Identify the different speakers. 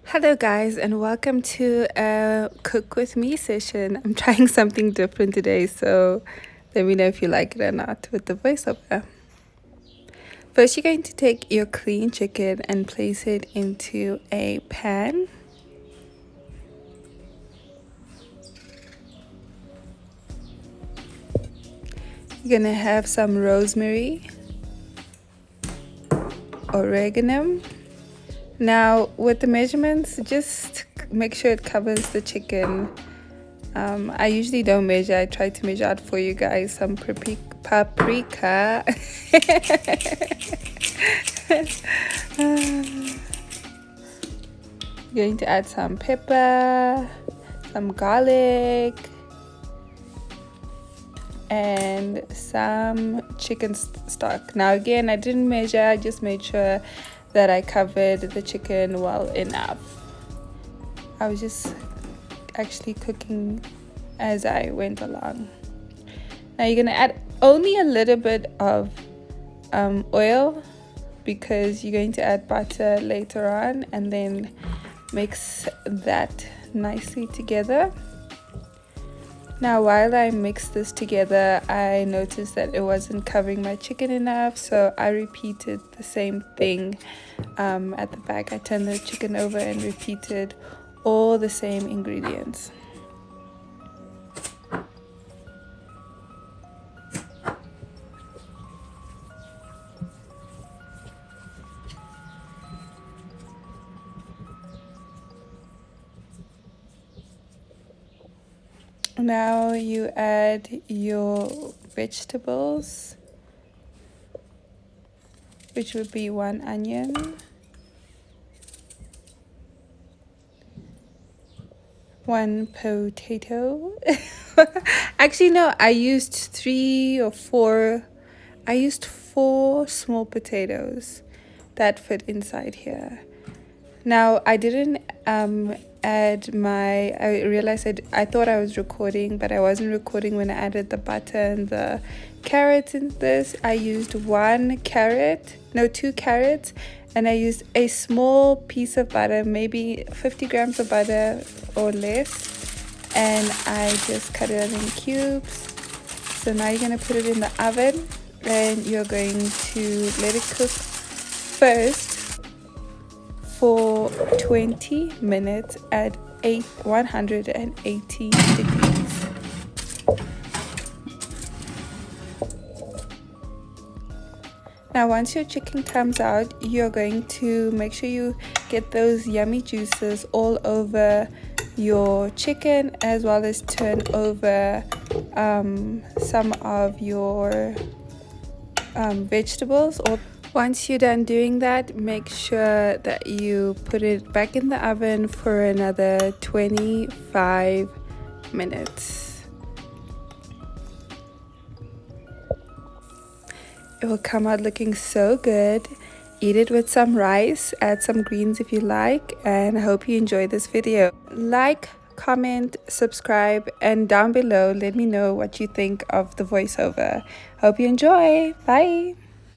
Speaker 1: Hello guys, and welcome to a cook with me session. I'm trying something different today, so let me know if you like it or not with the voiceover. First, you're going to take your clean chicken and place it into a pan. You're gonna have some rosemary, oregano. Now with the measurements, just make sure it covers the chicken. I usually don't measure. I try to measure out for you guys. Some paprika. Going to add some pepper, some garlic, and some chicken stock. Now again, I didn't measure. I just made sure that I covered the chicken well enough. I was just actually cooking as I went along. Now you're gonna add only a little bit of oil because you're going to add butter later on, and then mix that nicely together. Now while I mixed this together, I noticed that it wasn't covering my chicken enough, so I repeated the same thing at the back. I turned the chicken over and repeated all the same ingredients. Now you add your vegetables, which would be 1 onion, 1 potato. Actually no, I used 3 or 4. I used 4 small potatoes that fit inside here. Now I didn't add I realized I thought I was recording, but I wasn't recording when I added the butter and the carrots in this. I used 2 carrots, and I used a small piece of butter, maybe 50 grams of butter or less, and I just cut it in cubes. So now you're going to put it in the oven, and you're going to let it cook first for 20 minutes at 180 degrees. Now once your chicken comes out, you're going to make sure you get those yummy juices all over your chicken, as well as turn over some of your vegetables. Or once you're done doing that, make sure that you put it back in the oven for another 25 minutes. It will come out looking so good. Eat it with some rice, add some greens if you like, and I hope you enjoy this video. Like, comment, subscribe, and down below let me know what you think of the voiceover. Hope you enjoy. Bye.